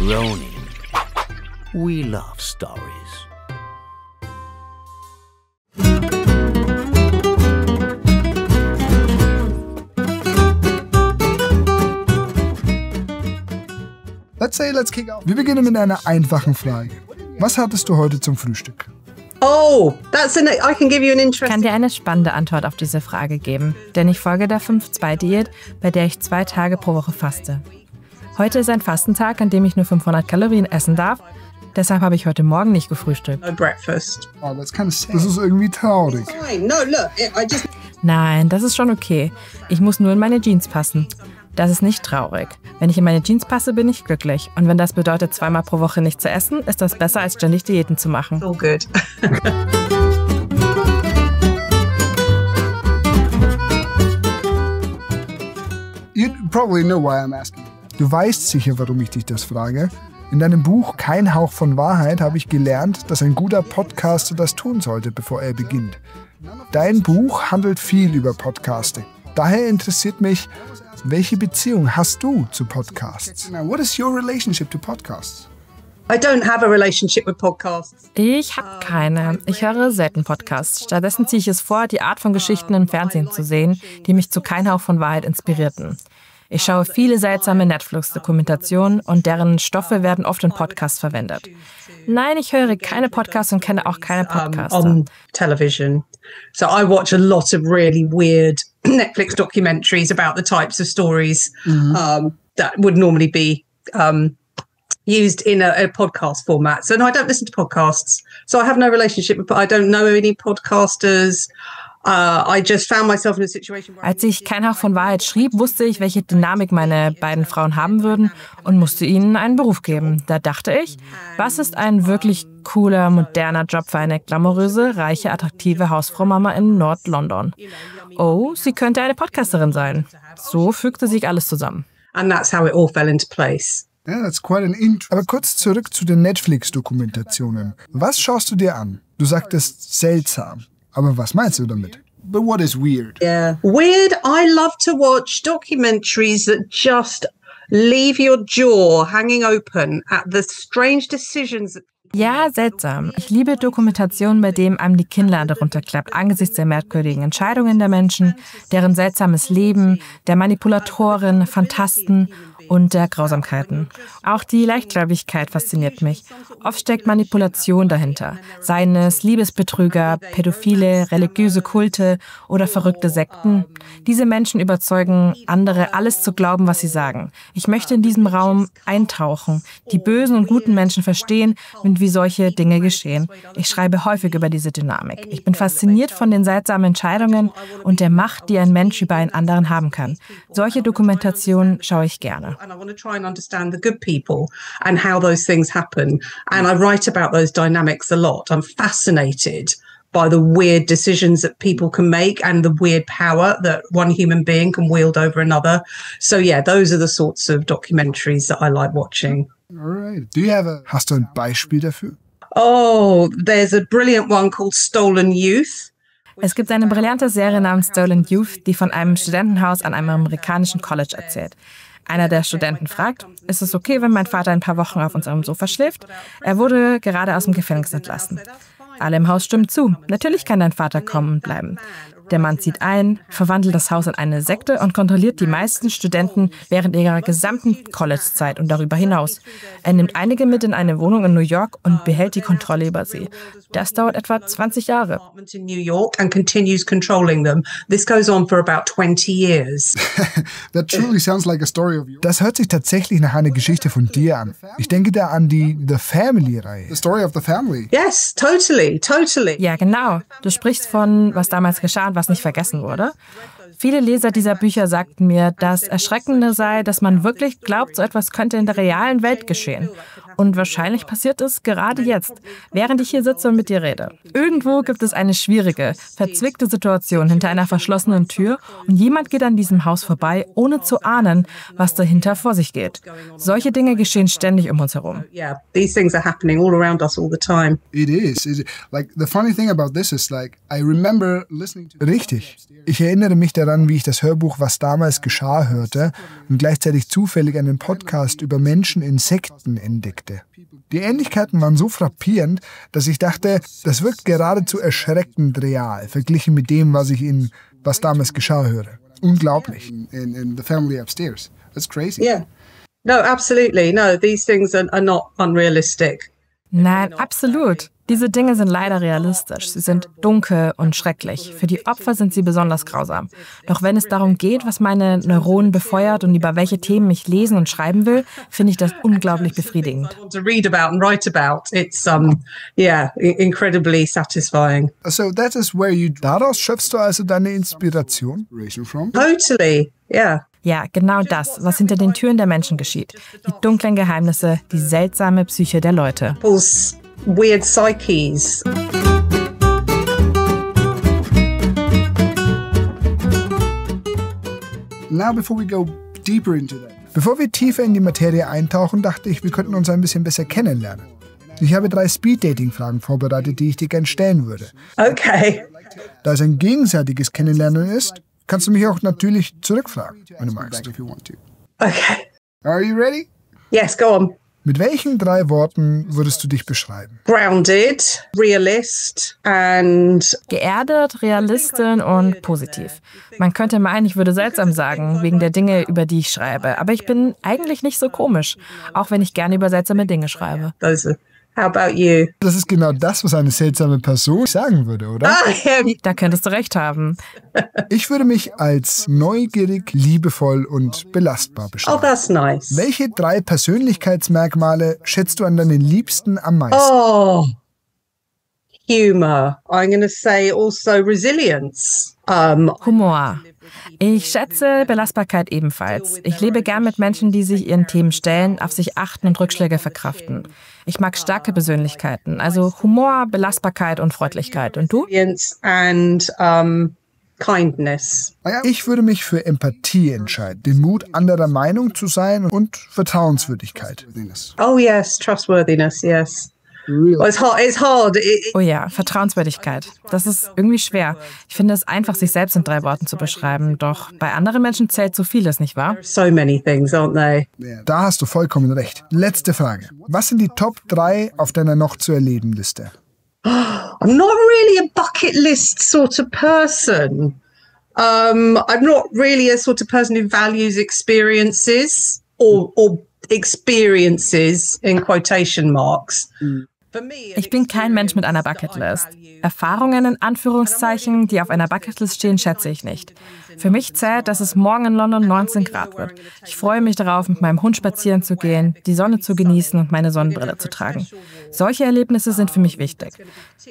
Ronin. We love stories. Let's kick off. Wir beginnen mit einer einfachen Frage. Was hattest du heute zum Frühstück? Ich kann dir eine spannende Antwort auf diese Frage geben, denn ich folge der 5-2-Diät, bei der ich 2 Tage pro Woche faste. Heute ist ein Fastentag, an dem ich nur 500 Kalorien essen darf. Deshalb habe ich heute Morgen nicht gefrühstückt. Oh, das ist irgendwie traurig. Nein, das ist schon okay. Ich muss nur in meine Jeans passen. Das ist nicht traurig. Wenn ich in meine Jeans passe, bin ich glücklich. Und wenn das bedeutet, 2-mal pro Woche nicht zu essen, ist das besser, als ständig Diäten zu machen. So good. You probably know why I'm asking. Du weißt sicher, warum ich dich das frage. In deinem Buch Kein Hauch von Wahrheit habe ich gelernt, dass ein guter Podcaster das tun sollte, bevor er beginnt. Dein Buch handelt viel über Podcasting. Daher interessiert mich, welche Beziehung hast du zu Podcasts? What is your relationship to podcasts? I don't have a relationship with podcasts. Ich habe keine. Ich höre selten Podcasts. Stattdessen ziehe ich es vor, die Art von Geschichten im Fernsehen zu sehen, die mich zu Kein Hauch von Wahrheit inspirierten. Ich schaue viele seltsame Netflix-Dokumentationen und deren Stoffe werden oft in Podcasts verwendet. Nein, ich höre keine Podcasts und kenne auch keine Podcaster. On television. So I watch a lot of really weird Netflix documentaries about the types of stories that would normally be used in a podcast format. So no, I don't listen to podcasts. So I have no relationship with, I don't know any podcasters. I just found myself in a situation where Als ich Kein Hauch von Wahrheit schrieb, wusste ich, welche Dynamik meine beiden Frauen haben würden und musste ihnen einen Beruf geben. Da dachte ich, was ist ein wirklich cooler, moderner Job für eine glamouröse, reiche, attraktive Hausfrau-Mama in Nord-London? Oh, sie könnte eine Podcasterin sein. So fügte sich alles zusammen. and that's how it all fell into place. Ja, that's quite an intro. Aber kurz zurück zu den Netflix-Dokumentationen. Was schaust du dir an? Du sagtest seltsam. Aber was meinst du damit? But what is weird? Yeah. Weird, I love to watch documentaries that just leave your jaw hanging open at the strange decisions that Ja, seltsam. Ich liebe Dokumentationen, bei denen einem die Kinnlade runterklappt angesichts der merkwürdigen Entscheidungen der Menschen, deren seltsames Leben, der Manipulatoren, Phantasten und der Grausamkeiten. Auch die Leichtgläubigkeit fasziniert mich. Oft steckt Manipulation dahinter. Seien es Liebesbetrüger, Pädophile, religiöse Kulte oder verrückte Sekten. Diese Menschen überzeugen andere, alles zu glauben, was sie sagen. Ich möchte in diesem Raum eintauchen, die bösen und guten Menschen verstehen und wie solche Dinge geschehen. Ich schreibe häufig über diese Dynamik. Ich bin fasziniert von den seltsamen Entscheidungen und der Macht, die ein Mensch über einen anderen haben kann. Solche Dokumentationen schaue ich gerne. and I want to try and understand the good people and how those things happen. And I write about those dynamics a lot. I'm fascinated by the weird decisions that people can make and the weird power that one human being can wield over another. So yeah, those are the sorts of documentaries that I like watching. All right. Hast du ein Beispiel dafür? Oh, there's a brilliant one called Stolen Youth. Es gibt eine brillante Serie namens Stolen Youth, die von einem Studentenhaus an einem amerikanischen College erzählt. Einer der Studenten fragt, ist es okay, wenn mein Vater ein paar Wochen auf unserem Sofa schläft? Er wurde gerade aus dem Gefängnis entlassen. Alle im Haus stimmen zu. Natürlich kann dein Vater kommen und bleiben. Der Mann zieht ein, verwandelt das Haus in eine Sekte und kontrolliert die meisten Studenten während ihrer gesamten College-Zeit und darüber hinaus. Er nimmt einige mit in eine Wohnung in New York und behält die Kontrolle über sie. Das dauert etwa 20 Jahre. In New York and continues controlling them. This goes on for about 20 years. That truly sounds like a story of yours. Das hört sich tatsächlich nach einer Geschichte von dir an. Ich denke da an die The Family-Reihe. The Story of the Family. Yes, totally. Ja, genau. Du sprichst von, was damals geschah und was nicht vergessen wurde. Viele Leser dieser Bücher sagten mir, das Erschreckende sei, dass man wirklich glaubt, so etwas könnte in der realen Welt geschehen. Und wahrscheinlich passiert es gerade jetzt, während ich hier sitze und mit dir rede. Irgendwo gibt es eine schwierige, verzwickte Situation hinter einer verschlossenen Tür und jemand geht an diesem Haus vorbei, ohne zu ahnen, was dahinter vor sich geht. Solche Dinge geschehen ständig um uns herum. Yeah, these things are happening all around us all the time. It is. Like, the funny thing about this is, like, I remember listening to... Richtig. Ich erinnere mich daran, wie ich das Hörbuch Was damals geschah hörte und gleichzeitig zufällig einen Podcast über Menschen in Sekten entdeckte. Die Ähnlichkeiten waren so frappierend, dass ich dachte, das wirkt geradezu erschreckend real, verglichen mit dem, was ich in Was damals geschah höre. Unglaublich. In the family upstairs. That's crazy. Yeah. No, absolutely. No, these things are not unrealistic. Nein, absolut. Diese Dinge sind leider realistisch. Sie sind dunkel und schrecklich. Für die Opfer sind sie besonders grausam. Doch wenn es darum geht, was meine Neuronen befeuert und über welche Themen ich lesen und schreiben will, finde ich das unglaublich befriedigend. To read about and write about, it's incredibly satisfying. So that is where you... Daraus schöpfst du also deine Inspiration? Totally, yeah. Ja, genau das, was hinter den Türen der Menschen geschieht. Die dunklen Geheimnisse, die seltsame Psyche der Leute. People's weird psyches. Now, before we go deeper into that. Bevor wir tiefer in die Materie eintauchen, dachte ich, wir könnten uns ein bisschen besser kennenlernen. Ich habe 3 Speed-Dating-Fragen vorbereitet, die ich dir gerne stellen würde. Okay. Da es ein gegenseitiges Kennenlernen ist, kannst du mich auch natürlich zurückfragen, wenn du magst. Okay. Are you ready? Yes, go on. Mit welchen 3 Worten würdest du dich beschreiben? Grounded, realist and... Geerdet, Realistin und positiv. Man könnte meinen, ich würde seltsam sagen, wegen der Dinge, über die ich schreibe. Aber ich bin eigentlich nicht so komisch, auch wenn ich gerne über seltsame Dinge schreibe. How about you? Das ist genau das, was eine seltsame Person sagen würde, oder? Da könntest du recht haben. Ich würde mich als neugierig, liebevoll und belastbar beschreiben. Oh, that's nice. Welche 3 Persönlichkeitsmerkmale schätzt du an deinen Liebsten am meisten? Oh, humor. I'm going to say also resilience. Humor. Ich schätze Belastbarkeit ebenfalls. Ich lebe gern mit Menschen, die sich ihren Themen stellen, auf sich achten und Rückschläge verkraften. Ich mag starke Persönlichkeiten, also Humor, Belastbarkeit und Freundlichkeit. Und du? And kindness. Ich würde mich für Empathie entscheiden, den Mut, anderer Meinung zu sein und Vertrauenswürdigkeit. Oh yes, trustworthiness, yes. Well, it's hard. Oh ja, Vertrauenswürdigkeit. Das ist irgendwie schwer. Ich finde es einfach, sich selbst in 3 Worten zu beschreiben. Doch bei anderen Menschen zählt so vieles, nicht wahr? So many things, aren't they? Da hast du vollkommen recht. Letzte Frage. Was sind die Top 3 auf deiner noch zu erleben Liste? I'm not really a bucket list sort of person. I'm not really a sort of person who values experiences or experiences in quotation marks. Ich bin kein Mensch mit einer Bucketlist. Erfahrungen in Anführungszeichen, die auf einer Bucketlist stehen, schätze ich nicht. Für mich zählt, dass es morgen in London 19 Grad wird. Ich freue mich darauf, mit meinem Hund spazieren zu gehen, die Sonne zu genießen und meine Sonnenbrille zu tragen. Solche Erlebnisse sind für mich wichtig.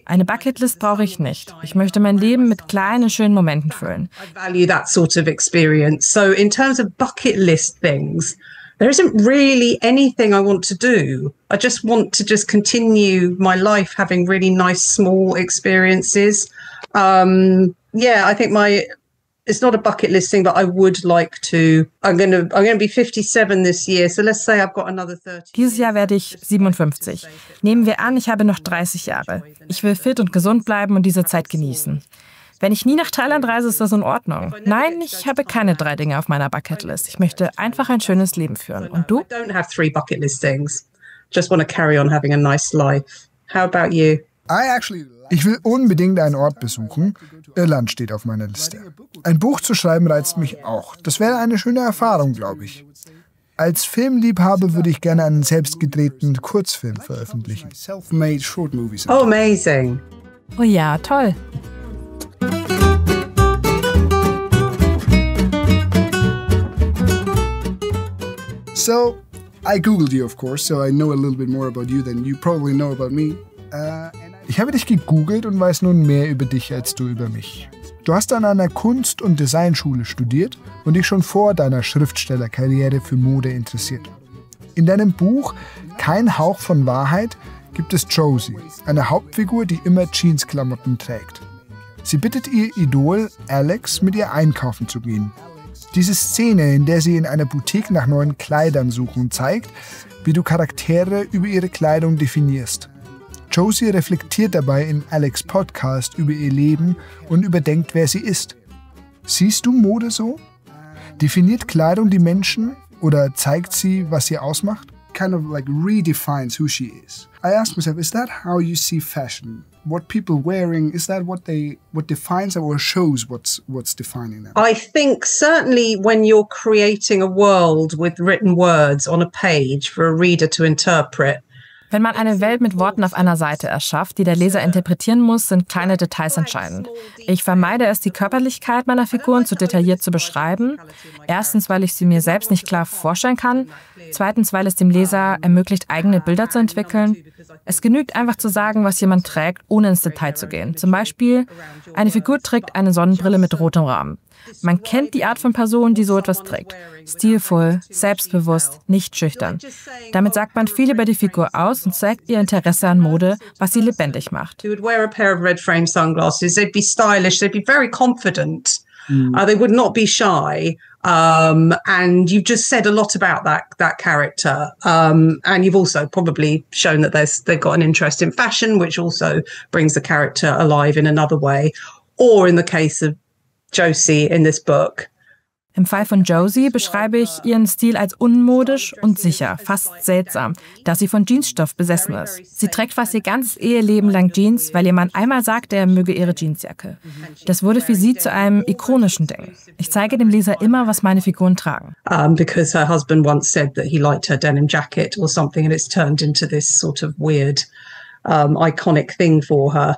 Eine Bucketlist brauche ich nicht. Ich möchte mein Leben mit kleinen, schönen Momenten füllen. I value that sort of experience. So in terms of bucket list things, there isn't really anything I want to do. I just want to continue my life having really nice small experiences. I think it's not a bucket list thing, but I would like to. I'm going to be 57 this year, so let's say I've got another 30. Dieses Jahr werde ich 57. Nehmen wir an, ich habe noch 30 Jahre. Ich will fit und gesund bleiben und diese Zeit genießen. Wenn ich nie nach Thailand reise, ist das in Ordnung. Nein, ich habe keine 3 Dinge auf meiner Bucketlist. Ich möchte einfach ein schönes Leben führen. Und du? I don't have 3 bucket list things. Just want to carry on having a nice life. How about you? Ich will unbedingt einen Ort besuchen. Irland steht auf meiner Liste. Ein Buch zu schreiben reizt mich auch. Das wäre eine schöne Erfahrung, glaube ich. Als Filmliebhaber würde ich gerne einen selbstgedrehten Kurzfilm veröffentlichen. Oh, amazing. Oh ja, toll. So, I googled you, of course, so I know a little bit more about you than you probably know about me. Ich habe dich gegoogelt und weiß nun mehr über dich als du über mich. Du hast an einer Kunst- und Designschule studiert und dich schon vor deiner Schriftstellerkarriere für Mode interessiert. In deinem Buch Kein Hauch von Wahrheit gibt es Josie, eine Hauptfigur, die immer Jeansklamotten trägt. Sie bittet ihr Idol Alex, mit ihr einkaufen zu gehen. Diese Szene, in der sie in einer Boutique nach neuen Kleidern suchen, zeigt, wie du Charaktere über ihre Kleidung definierst. Josie reflektiert dabei in Alex' Podcast über ihr Leben und überdenkt, wer sie ist. Siehst du Mode so? Definiert Kleidung die Menschen oder zeigt sie, was sie ausmacht? Kind of like redefines who she is. I ask myself, is that how you see fashion? What people wearing, is that what defines them or shows what's defining them? I think certainly when you're creating a world with written words on a page for a reader to interpret. Wenn man eine Welt mit Worten auf einer Seite erschafft, die der Leser interpretieren muss, sind kleine Details entscheidend. Ich vermeide es, die Körperlichkeit meiner Figuren zu detailliert zu beschreiben. Erstens, weil ich sie mir selbst nicht klar vorstellen kann. Zweitens, weil es dem Leser ermöglicht, eigene Bilder zu entwickeln. Es genügt einfach zu sagen, was jemand trägt, ohne ins Detail zu gehen. Zum Beispiel, eine Figur trägt eine Sonnenbrille mit rotem Rahmen. Man kennt die Art von Person, die so etwas trägt. Stilvoll, selbstbewusst, nicht schüchtern. Damit sagt man viel über die Figur aus und zeigt ihr Interesse an Mode, was sie lebendig macht. They would wear a pair of red frame sunglasses. They'd be stylish. They'd be very confident. They would not be shy. And you've just said a lot about that character. And you've also probably shown that they've got an interest in fashion, which also brings the character alive in another way. Or in the case of Josie in this book. Im Fall von Josie beschreibe ich ihren Stil als unmodisch und sicher, fast seltsam, da sie von Jeansstoff besessen ist. Sie trägt fast ihr ganzes Eheleben lang Jeans, weil ihr Mann einmal sagte, er möge ihre Jeansjacke. Das wurde für sie zu einem ikonischen Ding. Ich zeige dem Leser immer, was meine Figuren tragen. Because her husband once said that he liked her denim jacket or something, and it's turned into this sort of weird, iconic thing for her.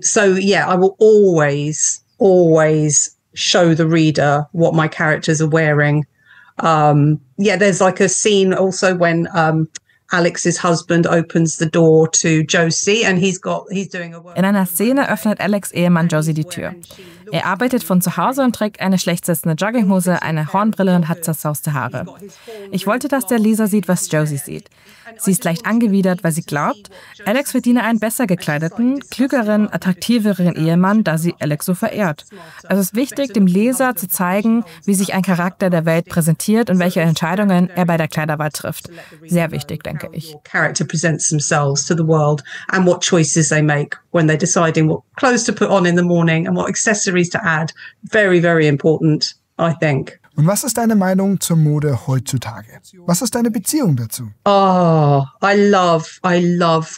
So yeah, I will always show the reader what my characters are wearing. There's like a scene also when Alex's husband opens the door to Josie and he's doing a work. In einer Szene öffnet Alex' Ehemann Josie die Tür. Er arbeitet von zu Hause und trägt eine schlecht sitzende Jogginghose, eine Hornbrille und hat zerzauste Haare. Ich wollte, dass der Leser sieht, was Josie sieht. Sie ist leicht angewidert, weil sie glaubt, Alex verdiene einen besser gekleideten, klügeren, attraktiveren Ehemann, da sie Alex so verehrt. Also es ist wichtig, dem Leser zu zeigen, wie sich ein Charakter der Welt präsentiert und welche Entscheidungen er bei der Kleiderwahl trifft. Sehr wichtig, denke ich. Character presents themselves to the world and what choices they make when they're deciding what clothes to put on in the morning and what accessories to add. Very, very important, I think. Und was ist deine Meinung zur Mode heutzutage? Was ist deine Beziehung dazu? Oh, I love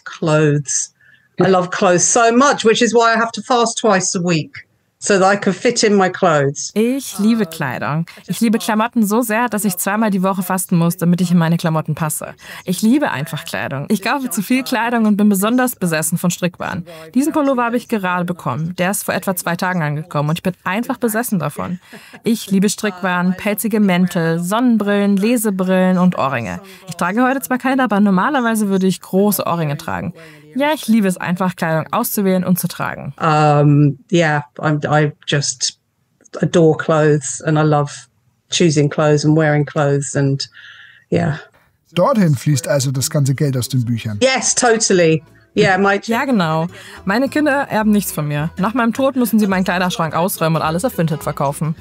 clothes. I love clothes so much, which is why I have to fast twice a week. So that I can fit in my clothes. Ich liebe Kleidung. Ich liebe Klamotten so sehr, dass ich zweimal die Woche fasten muss, damit ich in meine Klamotten passe. Ich liebe einfach Kleidung. Ich kaufe zu viel Kleidung und bin besonders besessen von Strickwaren. Diesen Pullover habe ich gerade bekommen. Der ist vor etwa 2 Tagen angekommen und ich bin einfach besessen davon. Ich liebe Strickwaren, pelzige Mäntel, Sonnenbrillen, Lesebrillen und Ohrringe. Ich trage heute zwar keine, aber normalerweise würde ich große Ohrringe tragen. Ja, ich liebe es einfach, Kleidung auszuwählen und zu tragen. I just adore clothes and I love choosing clothes and wearing clothes and yeah. Dorthin fließt also das ganze Geld aus den Büchern. Yes, totally. Yeah, ja, genau. Meine Kinder erben nichts von mir. Nach meinem Tod müssen sie meinen Kleiderschrank ausräumen und alles auf Vinted verkaufen.